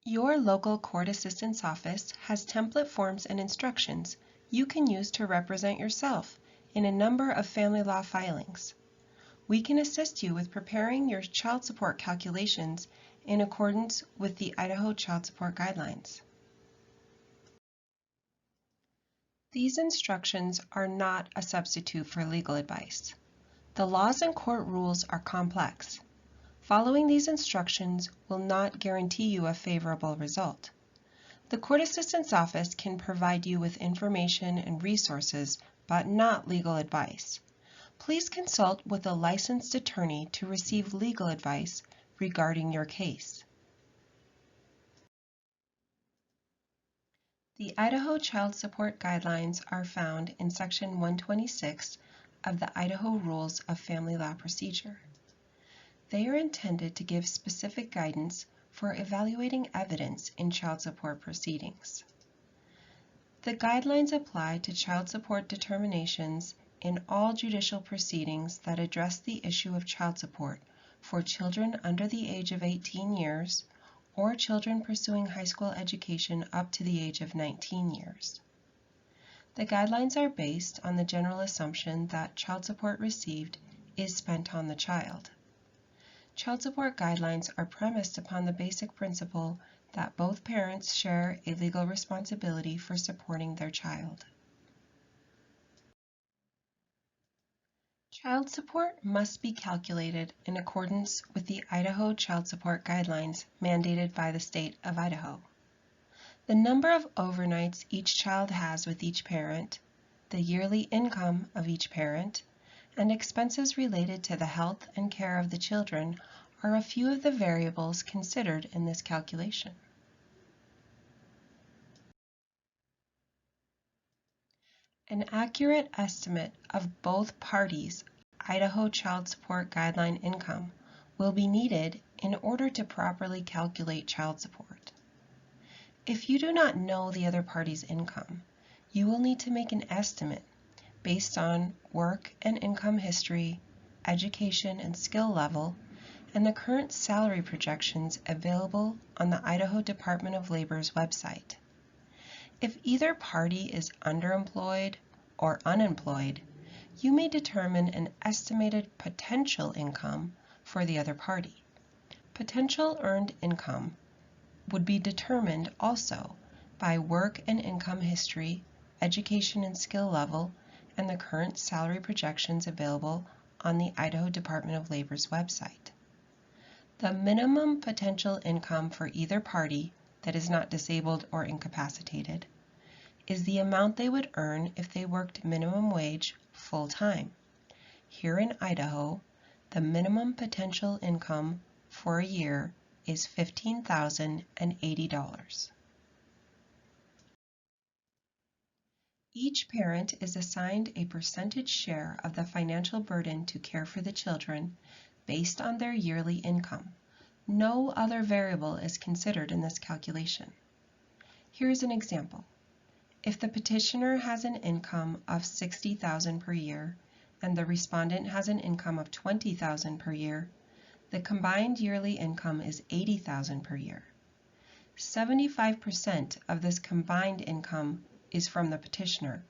Your local court assistance office has template forms and instructions you can use to represent yourself in a number of family law filings. We can assist you with preparing your child support calculations in accordance with the Idaho Child Support Guidelines. These instructions are not a substitute for legal advice. The laws and court rules are complex. Following these instructions will not guarantee you a favorable result. The Court Assistance Office can provide you with information and resources, but not legal advice. Please consult with a licensed attorney to receive legal advice regarding your case. The Idaho Child Support Guidelines are found in Section 126 of the Idaho Rules of Family Law Procedure. They are intended to give specific guidance for evaluating evidence in child support proceedings. The guidelines apply to child support determinations in all judicial proceedings that address the issue of child support for children under the age of 18 years or children pursuing high school education up to the age of 19 years. The guidelines are based on the general assumption that child support received is spent on the child. Child support guidelines are premised upon the basic principle that both parents share a legal responsibility for supporting their child. Child support must be calculated in accordance with the Idaho Child Support Guidelines mandated by the state of Idaho. The number of overnights each child has with each parent, the yearly income of each parent, and expenses related to the health and care of the children are a few of the variables considered in this calculation. An accurate estimate of both parties' Idaho Child Support Guideline income will be needed in order to properly calculate child support. If you do not know the other party's income, you will need to make an estimate based on work and income history, education and skill level, and the current salary projections available on the Idaho Department of Labor's website. If either party is underemployed or unemployed, you may determine an estimated potential income for the other party. Potential earned income would be determined also by work and income history, education and skill level, and the current salary projections available on the Idaho Department of Labor's website. The minimum potential income for either party that is not disabled or incapacitated is the amount they would earn if they worked minimum wage full-time. Here in Idaho, the minimum potential income for a year is $15,080. Each parent is assigned a percentage share of the financial burden to care for the children based on their yearly income. No other variable is considered in this calculation. Here is an example. If the petitioner has an income of $60,000 per year and the respondent has an income of $20,000 per year, the combined yearly income is $80,000 per year. 75% of this combined income is from the petitioner,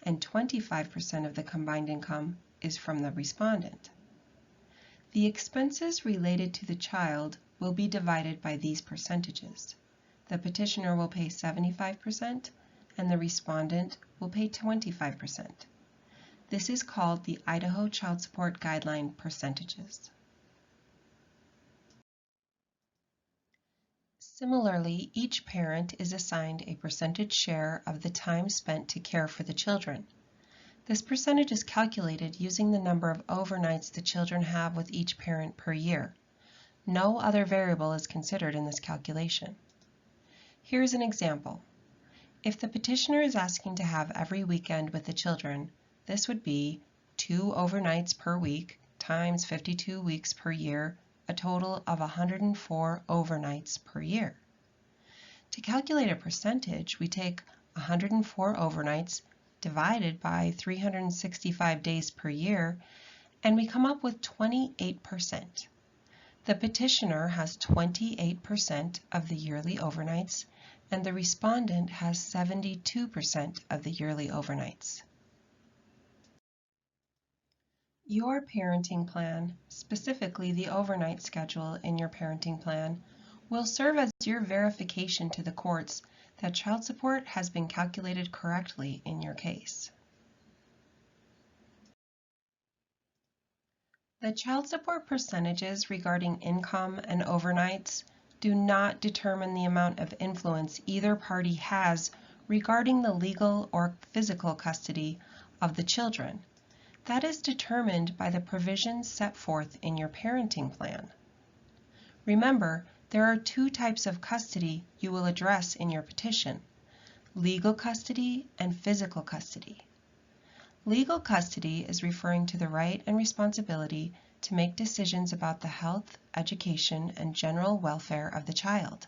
and 25% of the combined income is from the respondent. The expenses related to the child will be divided by these percentages. The petitioner will pay 75%, and the respondent will pay 25%. This is called the Idaho Child Support Guideline percentages. Similarly, each parent is assigned a percentage share of the time spent to care for the children. This percentage is calculated using the number of overnights the children have with each parent per year. No other variable is considered in this calculation. Here's an example. If the petitioner is asking to have every weekend with the children, this would be 2 overnights per week times 52 weeks per year, a total of 104 overnights per year. To calculate a percentage, we take 104 overnights divided by 365 days per year, and we come up with 28%. The petitioner has 28% of the yearly overnights, and the respondent has 72% of the yearly overnights. Your parenting plan, specifically the overnight schedule in your parenting plan, will serve as your verification to the courts that child support has been calculated correctly in your case. The child support percentages regarding income and overnights do not determine the amount of influence either party has regarding the legal or physical custody of the children. That is determined by the provisions set forth in your parenting plan. Remember, there are two types of custody you will address in your petition: legal custody and physical custody. Legal custody is referring to the right and responsibility to make decisions about the health, education, and general welfare of the child.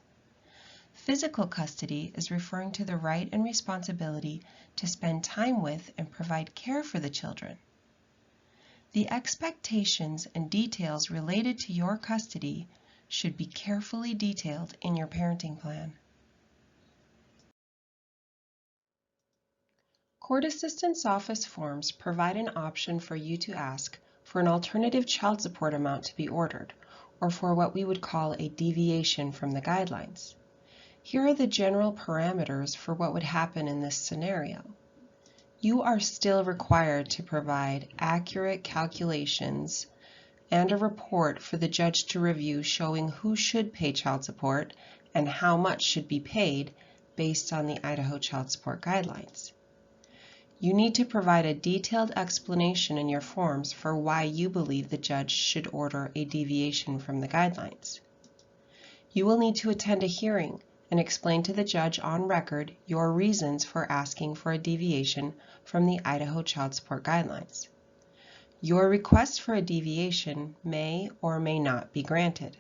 Physical custody is referring to the right and responsibility to spend time with and provide care for the children. The expectations and details related to your custody should be carefully detailed in your parenting plan. Court Assistance Office forms provide an option for you to ask for an alternative child support amount to be ordered, or for what we would call a deviation from the guidelines. Here are the general parameters for what would happen in this scenario. You are still required to provide accurate calculations and a report for the judge to review showing who should pay child support and how much should be paid based on the Idaho Child Support Guidelines. You need to provide a detailed explanation in your forms for why you believe the judge should order a deviation from the guidelines. You will need to attend a hearing and explain to the judge on record your reasons for asking for a deviation from the Idaho Child Support Guidelines. Your request for a deviation may or may not be granted.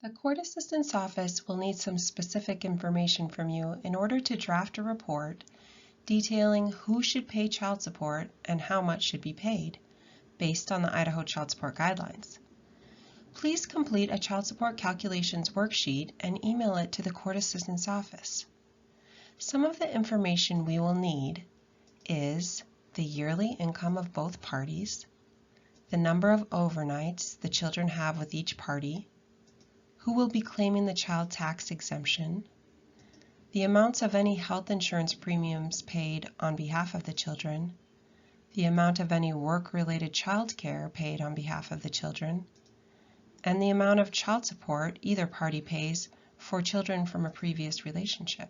The Court Assistance Office will need some specific information from you in order to draft a report detailing who should pay child support and how much should be paid based on the Idaho Child Support Guidelines. Please complete a child support calculations worksheet and email it to the Court Assistance Office. Some of the information we will need is the yearly income of both parties, the number of overnights the children have with each party, who will be claiming the child tax exemption, the amounts of any health insurance premiums paid on behalf of the children, the amount of any work-related child care paid on behalf of the children, and the amount of child support either party pays for children from a previous relationship.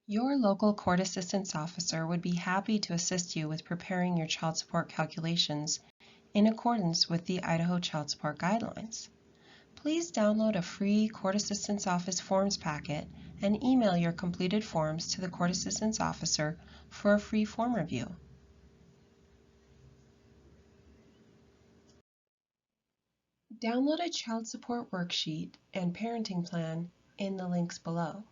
Your local court assistance officer would be happy to assist you with preparing your child support calculations in accordance with the Idaho Child Support Guidelines. Please download a free Court Assistance Office forms packet and email your completed forms to the Court Assistance Officer for a free form review. Download a child support worksheet and parenting plan in the links below.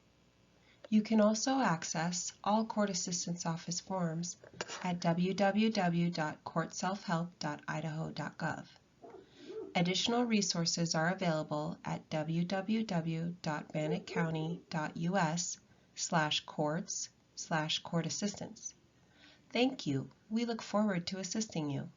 You can also access all Court Assistance Office forms at www.courtselfhelp.idaho.gov. Additional resources are available at www.bannockcounty.us/courts/court assistance. Thank you. We look forward to assisting you.